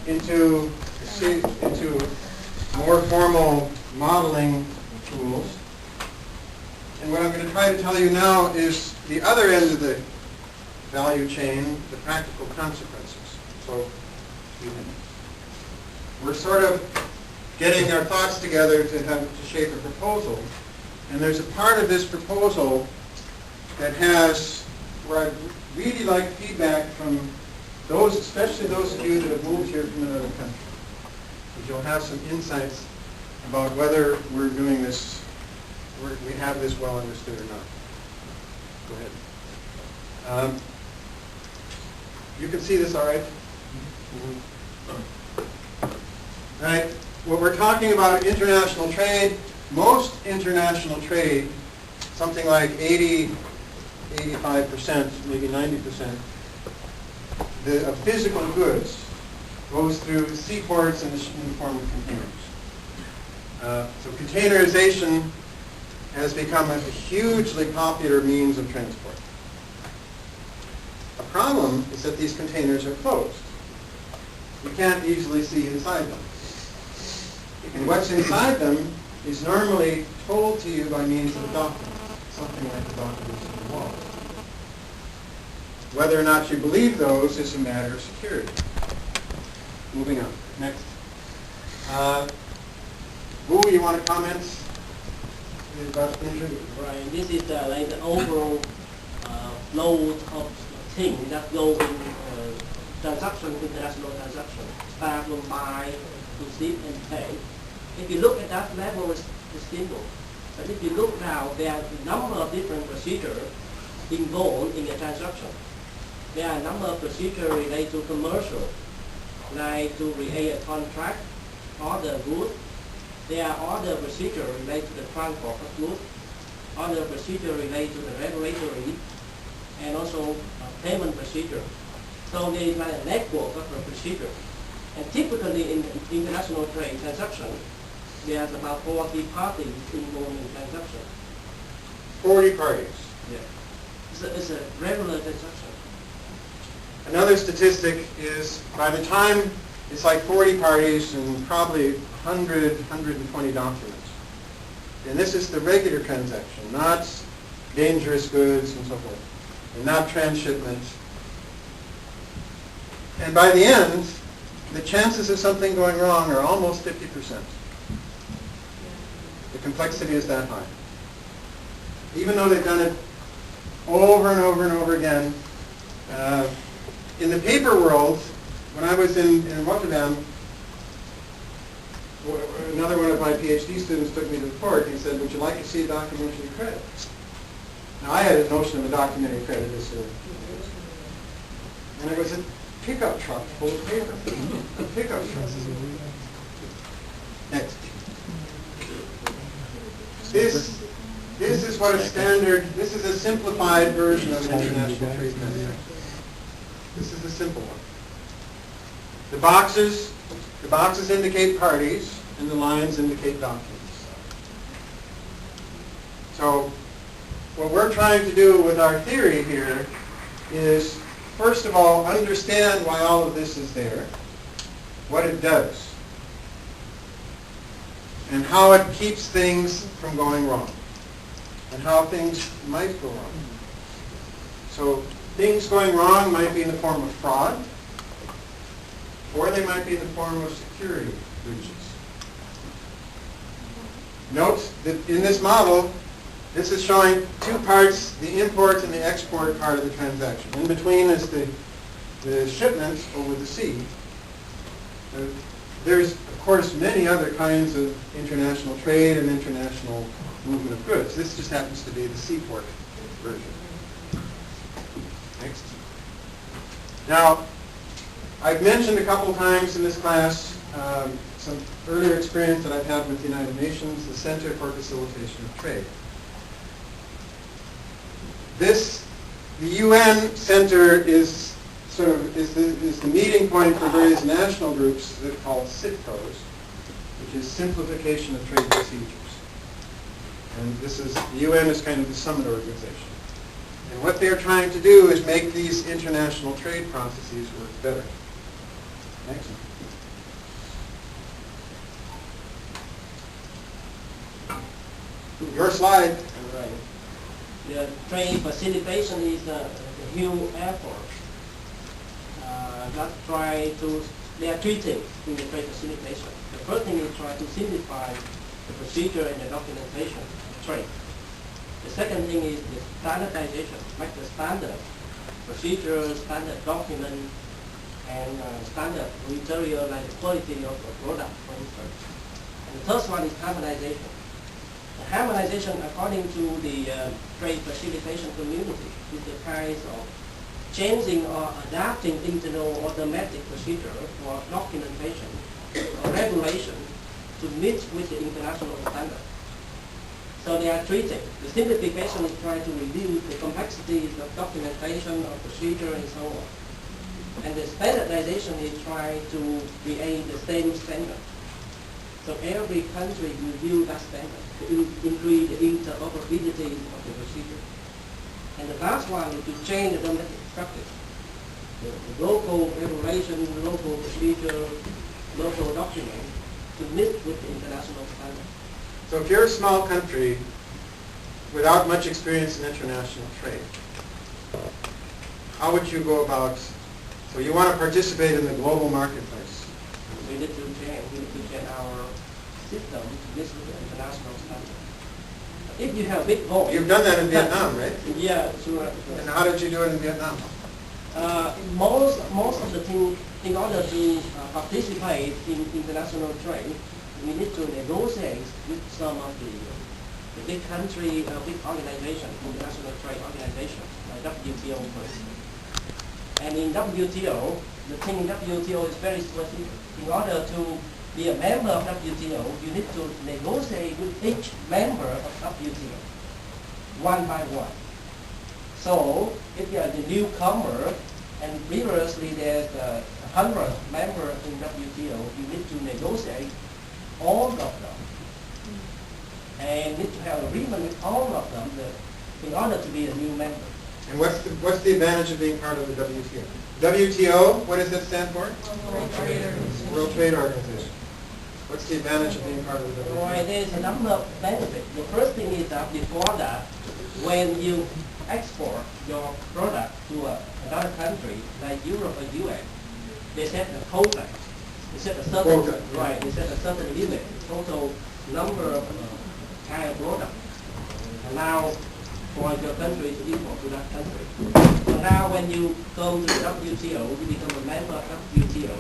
into more formal modeling tools. And what I'm going to try to tell you now is the other end of the value chain, the practical consequences. So we're sort of getting our thoughts together to shape a proposal. And there's a part of this proposal that has, where I'd really like feedback from those, especially those of you that have moved here from another country. Because you'll have some insights about whether we're doing this, we have this well understood or not. Go ahead. You can see this all right? All right. What we're talking about, international trade, most international trade, something like 80, 85%, maybe 90%, of physical goods goes through seaports in the form of containers. So containerization has become a hugely popular means of transport. A problem is that these containers are closed. You can't easily see inside them. And what's inside them is normally told to you by means of a document, something like the documents on the wall. Whether or not you believe those is a matter of security. Moving on. Next. Wu, you want to comment about the injury? Right. This is like the overall flow of things that go in transaction, international transaction, start from buy to ship and pay. If you look at that level, it's simple. But if you look now, there are a number of different procedures involved in a transaction. There are a number of procedures related to commercial, like to create a contract, order goods. There are other procedures related to the transport of goods, other procedures related to the regulatory, and also payment procedure. So there is like a network of procedures. And typically in international trade transaction, there's about 40 parties involved in transaction. 40 parties. Yeah. It's a regular transaction. Another statistic is by the time it's like 40 parties and probably 100, 120 documents. And this is the regular transaction, not dangerous goods and so forth, and not transshipment. And by the end, the chances of something going wrong are almost 50%. The complexity is that high. Even though they've done it over and over and over again. In the paper world, when I was in Rotterdam, another one of my PhD students took me to the port. He said, "Would you like to see a documentary credit?" Now, I had a notion of a documentary credit as and it was a pickup truck full of paper. A pickup truck. Next. This is what a standard, this is a simplified version of an international trade transaction. This is a simple one. The boxes indicate parties, and the lines indicate documents. So what we're trying to do with our theory here is, first of all, understand why all of this is there, what it does, and how it keeps things from going wrong, and how things might go wrong. So things going wrong might be in the form of fraud, or they might be in the form of security breaches. Note that in this model, this is showing two parts, the import and the export part of the transaction. In between is the shipment over the sea. There's, of course, many other kinds of international trade and international movement of goods. This just happens to be the seaport version. Next. Now, I've mentioned a couple times in this class some earlier experience that I've had with the United Nations, the Center for Facilitation of Trade. The UN Center is the meeting point for various national groups that are called SITCOs, which is Simplification of Trade Procedures. And the UN is kind of the summit organization. And what they're trying to do is make these international trade processes work better. Next. Your slide. Right. The trade facilitation is a huge effort. There are three things in the trade facilitation. The first thing is try to simplify the procedure and the documentation of trade. The second thing is the standardization, make the standard procedure, standard document, and standard material like the quality of the product, for instance. And the third one is harmonization. The harmonization, according to the trade facilitation community, is the kind of changing or adapting internal automatic procedure or documentation or regulation to meet with the international standard. So there are three things. The simplification is trying to reduce the complexities of documentation, of procedure, and so on. And the standardization is trying to create the same standard. So every country will use that standard to increase the interoperability of the procedure. And the last one is to change the domestic structure. The local regulation, local procedure, local document to meet with the international standard. So if you're a small country without much experience in international trade, how would you go about, so you want to participate in the global marketplace? We need to change our system to meet with the international standard. If you have big voice... You've done that in Vietnam, right? Yeah, sure. And how did you do it in Vietnam? Most of the things, in order to participate in international trade, we need to negotiate with some of the big country, big organization, international trade organization, like WTO first. And in WTO, the thing in WTO is very specific. In order to be a member of WTO, you need to negotiate with each member of WTO, one by one. So, if you are the newcomer, and previously there's 100 members in WTO, you need to negotiate all of them, and need to have agreement with all of them in order to be a new member. And what's the advantage of being part of the WTO? WTO, what does that stand for? World Trade Organization. What's the advantage of being part of the WTO? Right, there's a number of benefits. The first thing is that before that, when you export your product to another country like Europe or US, they set a quota. They set a certain Quota. Right. They set a certain limit, total number of kind of product. And now, for your country to import to that country. So now, when you go to the WTO, you become a member of WTO.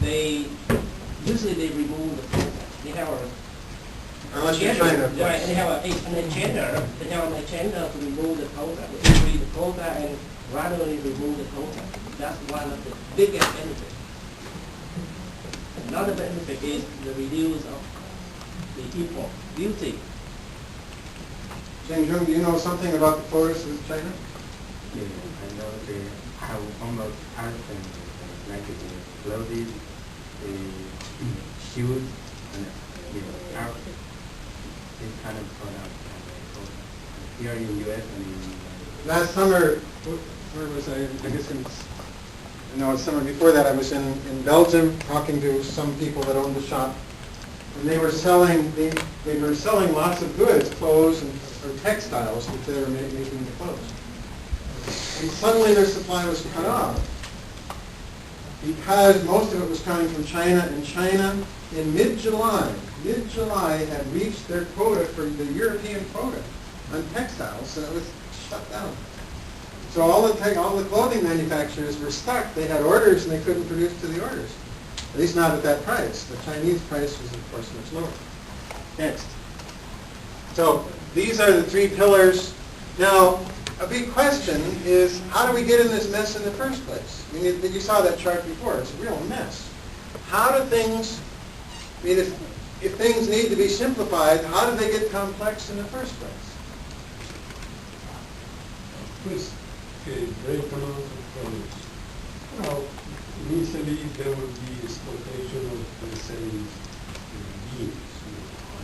They usually remove the quota. They have a Unless you're China. Right, and they have an agenda. They have an agenda to remove the quota, to increase the quota and gradually remove the quota. That's one of the biggest benefits. Another benefit is the reduce of the import duty. Cheng Jung, do you know something about the quotas with China? Yeah, I know they have almost everything, like the clothing, the shoes, and everything. This kind of product here in U.S. and in Last summer, where was I? I guess no, summer before that I was in Belgium talking to some people that owned the shop. And they were selling lots of goods, clothes or textiles, which they were making the clothes. And suddenly their supply was cut off because most of it was coming from China, and China in mid-July had reached their quota for the European quota on textiles, so it was shut down. So all the clothing manufacturers were stuck. They had orders and they couldn't produce to the orders. At least not at that price. The Chinese price was, of course, much lower. Next. So these are the three pillars. Now, a big question is, how do we get in this mess in the first place? I mean, you saw that chart before. It's a real mess. How do things, I mean, if things need to be simplified, how do they get complex in the first place? Pues que great amount of products. Now, initially there will be exploitation of the same beings,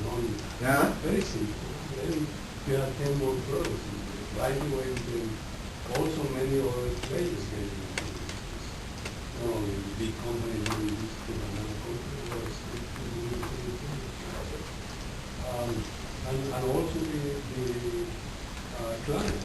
alone. Yeah? Very simple. Then you have 10 more products. Right away, then also many other traders get into this. Not only the big companies doing this to another company, but and also the client.